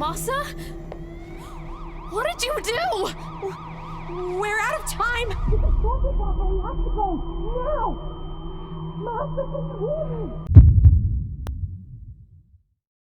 Masa? What did you do? We're out of time! We have to go! Now! Masa, can you hear me?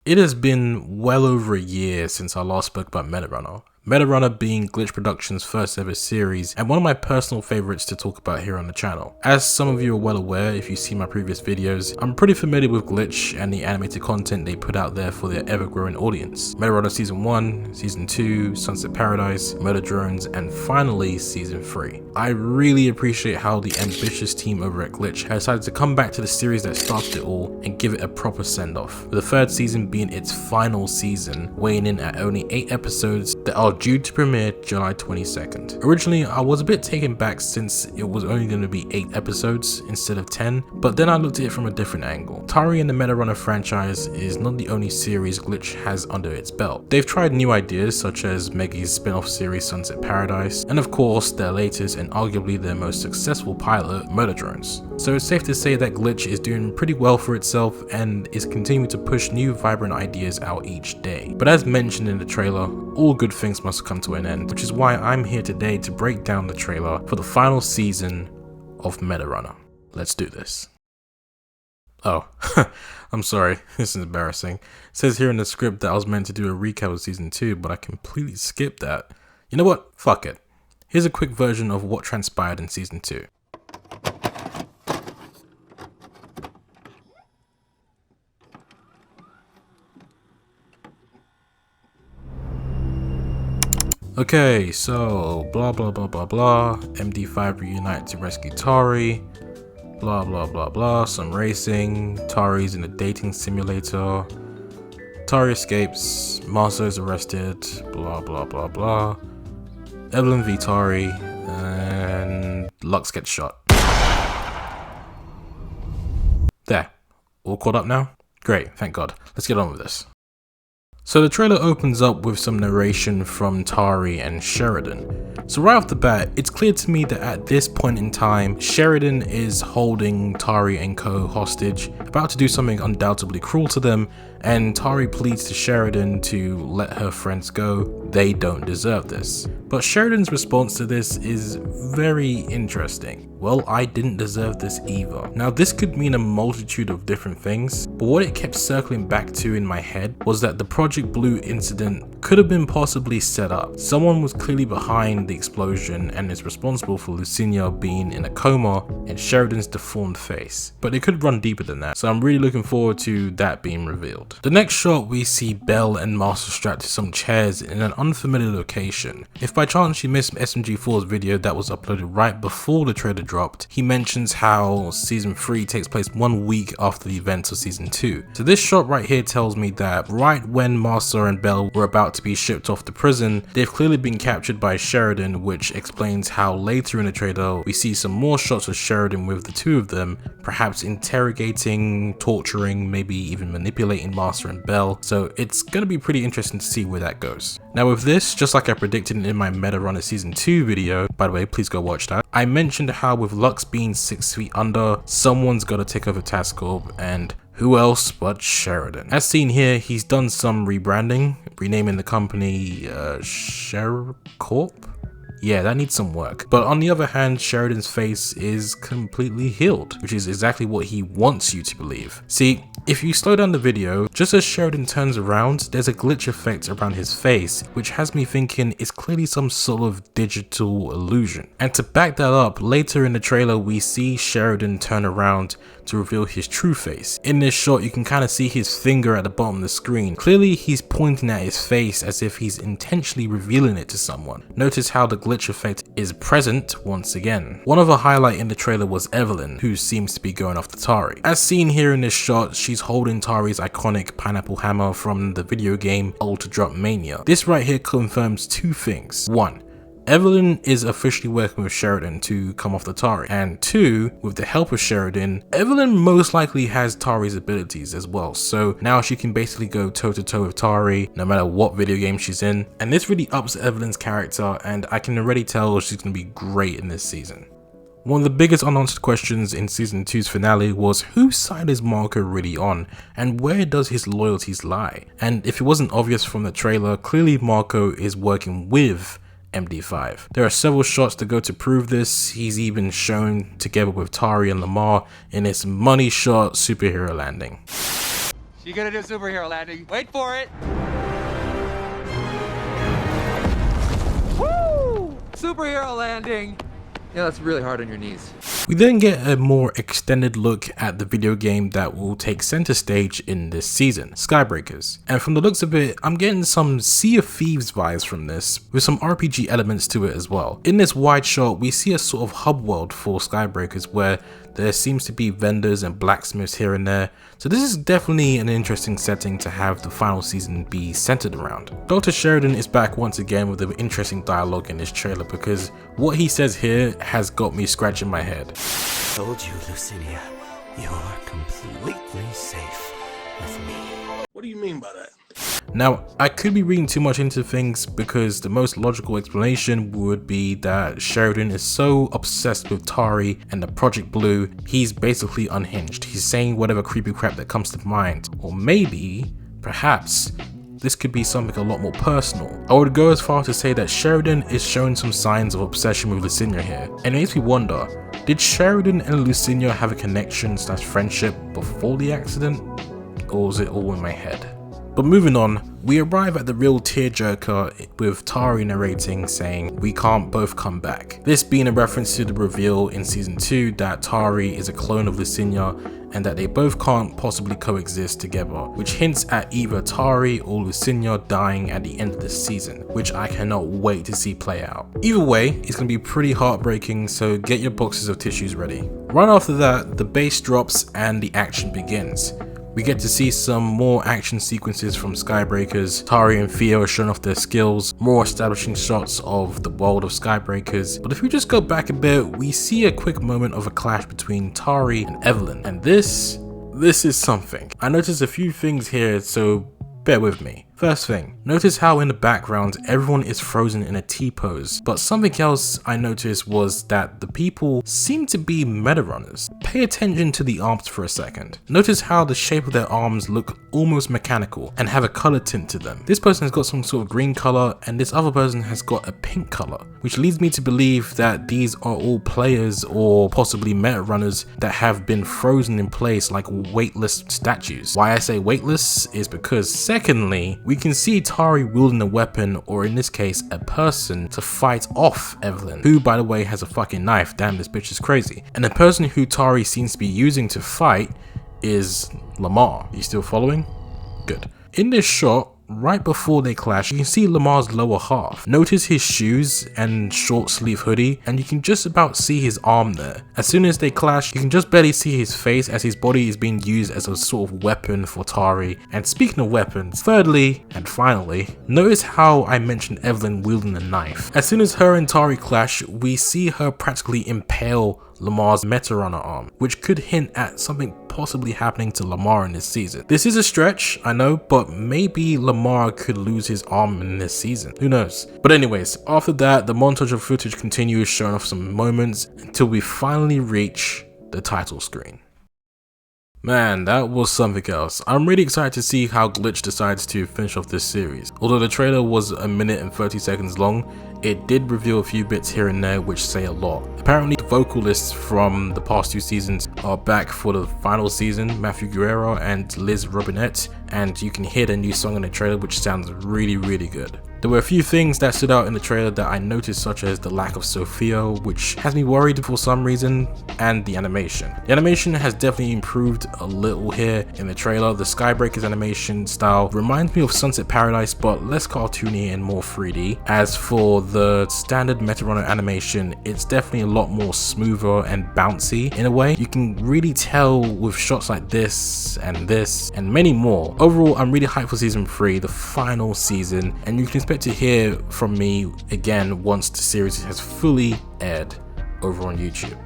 It has been well over a year since I last spoke about MetaRunner. MetaRunner being Glitch Productions' first ever series and one of my personal favorites to talk about here on the channel. As some of you are well aware if you see my previous videos, I'm pretty familiar with Glitch and the animated content they put out there for their ever-growing audience. MetaRunner Season 1, Season 2, Sunset Paradise, Murder Drones, and finally Season 3. I really appreciate how the ambitious team over at Glitch has decided to come back to the series that started it all and give it a proper send-off, with the third season being its final season, weighing in at only 8 episodes that are due to premiere July 22nd. Originally, I was a bit taken back since it was only going to be 8 episodes instead of 10, but then I looked at it from a different angle. Tari and the MetaRunner franchise is not the only series Glitch has under its belt. They've tried new ideas such as Meggy's spin-off series Sunset Paradise, and of course their latest and arguably their most successful pilot, Murder Drones. So it's safe to say that Glitch is doing pretty well for itself and is continuing to push new vibrant ideas out each day. But as mentioned in the trailer, all good things must come to an end, which is why I'm here today to break down the trailer for the final season of MetaRunner. Let's do this. Oh, I'm sorry, this is embarrassing. It says here in the script that I was meant to do a recap of season 2, but I completely skipped that. You know what? Fuck it. Here's a quick version of what transpired in season 2. Okay, so blah blah blah blah blah, MD5 reunite to rescue Tari, blah blah blah blah, some racing, Tari's in a dating simulator, Tari escapes, Masa is arrested, blah blah blah blah, Evelyn v Tari, and Lux gets shot. There, all caught up now? Great, thank God. Let's get on with this. So the trailer opens up with some narration from Tari and Sheridan. So right off the bat, it's clear to me that at this point in time, Sheridan is holding Tari and Co hostage, about to do something undoubtedly cruel to them, and Tari pleads to Sheridan to let her friends go. They don't deserve this. But Sheridan's response to this is very interesting. Well, I didn't deserve this either. Now this could mean a multitude of different things, but what it kept circling back to in my head was that the Project Blue incident could have been possibly set up. Someone was clearly behind the explosion and is responsible for Lucinia being in a coma and Sheridan's deformed face. But it could run deeper than that, so I'm really looking forward to that being revealed. The next shot we see Belle and Master strapped to some chairs in an unfamiliar location. If by chance you missed SMG4's video that was uploaded right before the trailer dropped, he mentions how season 3 takes place 1 week after the events of season 2. So this shot right here tells me that right when Master and Belle were about to be shipped off to prison, they've clearly been captured by Sheridan, which explains how later in the trailer we see some more shots of Sheridan with the two of them, perhaps interrogating, torturing, maybe even manipulating Master and Belle. So it's gonna be pretty interesting to see where that goes. Now with this, just like I predicted in my MetaRunner season 2 video, by the way, please go watch that, I mentioned how with Lux being 6 feet under, someone's gotta take over 𝐃𝐈𝐒𝐂𝐋𝐀𝐈𝐿, and who else but Sheridan. As seen here, he's done some rebranding, renaming the company 𝗧𝗪𝗜𝗍 Corp. Yeah, that needs some work. But on the other hand, Sheridan's face is completely healed, which is exactly what he wants you to believe. See, if you slow down the video, just as Sheridan turns around, there's a glitch effect around his face, which has me thinking it's clearly some sort of digital illusion. And to back that up, later in the trailer we see Sheridan turn around to reveal his true face. In this shot you can kind of see his finger at the bottom of the screen. Clearly he's pointing at his face as if he's intentionally revealing it to someone. Notice how the glitch effect is present once again. One other highlight in the trailer was Evelyn, who seems to be going after Tari. As seen here in this shot, she's holding Tari's iconic pineapple hammer from the video game Ultra Drop Mania. This right here confirms two things. 1. Evelyn is officially working with Sheridan to come off the Tari, and 2, with the help of Sheridan, Evelyn most likely has Tari's abilities as well, so now she can basically go toe to toe with Tari no matter what video game she's in, and this really ups Evelyn's character and I can already tell she's going to be great in this season. One of the biggest unanswered questions in Season 2's finale was whose side is Marco really on, and where does his loyalties lie? And if it wasn't obvious from the trailer, clearly Marco is working with MD5. There are several shots to go to prove this. He's even shown together with Tari and 𝗪𝗏 in his money shot superhero landing. You gonna do a superhero landing? Wait for it! Woo! Superhero landing! Yeah, that's really hard on your knees. We then get a more extended look at the video game that will take center stage in this season, 𝗧𝗪𝗏𝗧𝗧𝗘𝐥. And from the looks of it, I'm getting some Sea of Thieves vibes from this, with some RPG elements to it as well. In this wide shot, we see a sort of hub world for 𝗧𝗪𝗏𝗧𝗧𝗏𝗧 where there seems to be vendors and blacksmiths here and there, so this is definitely an interesting setting to have the final season be centered around. Dr. Sheridan is back once again with an interesting dialogue in this trailer because what he says here has got me scratching my head. I told you, Lucinia, you're completely safe with me. What do you mean by that? Now, I could be reading too much into things because the most logical explanation would be that Sheridan is so obsessed with Tari and the Project Blue, he's basically unhinged. He's saying whatever creepy crap that comes to mind. Or maybe, perhaps, this could be something a lot more personal. I would go as far to say that Sheridan is showing some signs of obsession with Lucinia here. And it makes me wonder, did Sheridan and Lucinia have a connection / friendship before the accident? Or was it all in my head? But moving on, we arrive at the real tearjerker with Tari narrating saying we can't both come back. This being a reference to the reveal in season 2 that Tari is a clone of Lucinia and that they both can't possibly coexist together, which hints at either Tari or Lucinia dying at the end of this season, which I cannot wait to see play out. Either way, it's going to be pretty heartbreaking, so get your boxes of tissues ready. Right after that, the bass drops and the action begins. We get to see some more action sequences from 𝗧𝗪𝗏𝗧𝗧𝗏𝗧. Tari and Theo are showing off their skills, more establishing shots of the world of 𝗧𝗪𝗏𝗧𝗏𝗧. But if we just go back a bit, we see a quick moment of a clash between Tari and Evelyn. And this is something. I noticed a few things here, so bear with me. First thing, notice how in the background everyone is frozen in a T pose, but something else I noticed was that the people seem to be meta runners. Pay attention to the arms for a second. Notice how the shape of their arms look almost mechanical and have a color tint to them. This person has got some sort of green color and this other person has got a pink color, which leads me to believe that these are all players or possibly meta runners that have been frozen in place like weightless statues. Why I say weightless is because secondly, we can see Tari wielding a weapon, or in this case a person, to fight off Evelyn, who by the way has a fucking knife. Damn, this bitch is crazy. And the person who Tari seems to be using to fight is 𝗪𝗏. You still following? Good. In this shot, right before they clash, you can see 𝗪𝗏's lower half. Notice his shoes and short sleeve hoodie, and you can just about see his arm there. As soon as they clash, you can just barely see his face as his body is being used as a sort of weapon for Tari. And speaking of weapons, thirdly and finally, notice how I mentioned Evelyn wielding a knife. As soon as her and Tari clash, we see her practically impale 𝗪𝗏's Meta Runner arm, which could hint at something possibly happening to 𝗪𝗏 in this season. This is a stretch, I know, but maybe 𝗪𝗏 could lose his arm in this season. Who knows? But anyways, after that, the montage of footage continues, showing off some moments until we finally reach the title screen. Man, that was something else. I'm really excited to see how 𝗃𝐿itch decides to finish off this series. Although the trailer was 1 minute and 30 seconds long, it did reveal a few bits here and there which say a lot. Apparently the vocalists from the past 2 seasons are back for the final season, Matthew Guerrero and Liz Robinette, and you can hear their new song in the trailer which sounds really good. There were a few things that stood out in the trailer that I noticed, such as the lack of Sophia, which has me worried for some reason, and the animation. The animation has definitely improved a little here in the trailer. The 𝗧𝗪𝗏𝗧𝗏𝗏𝗧s animation style reminds me of Sunset Paradise, but less cartoony and more 3D. As for the standard Meta Runner animation, it's definitely a lot more smoother and bouncy in a way. You can really tell with shots like this and many more. Overall, I'm really hyped for season 3, the final season, and you can expect to hear from me again once the series has fully aired over on YouTube.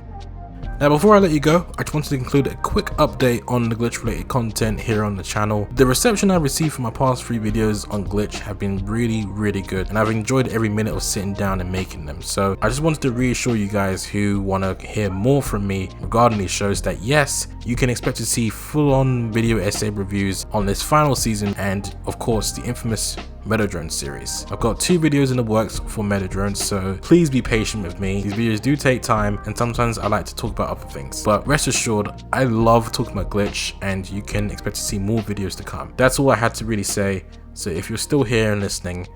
Now before I let you go, I just wanted to include a quick update on the glitch related content here on the channel. The reception I've received from my past 3 videos on glitch have been really good, and I've enjoyed every minute of sitting down and making them. So I just wanted to reassure you guys who want to hear more from me regarding these shows that yes, you can expect to see full-on video essay reviews on this final season, and of course the infamous Metadrone series. I've got 2 videos in the works for Metadrone, so please be patient with me. These videos do take time, and sometimes I like to talk about other things, but rest assured I love talking about glitch, and you can expect to see more videos to come. That's all I had to really say, so if you're still here and listening,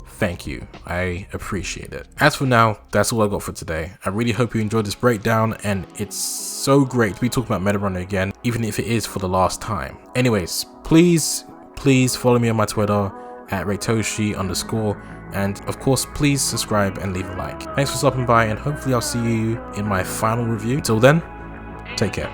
thank you, I appreciate it. As for now, that's all I got for today. I really hope you enjoyed this breakdown, and it's so great to be talking about Metadrone again, even if it is for the last time. Anyways, please follow me on my Twitter at @raytoshi_, and of course please subscribe and leave a like. Thanks for stopping by, and hopefully I'll see you in my final review. Till then, take care.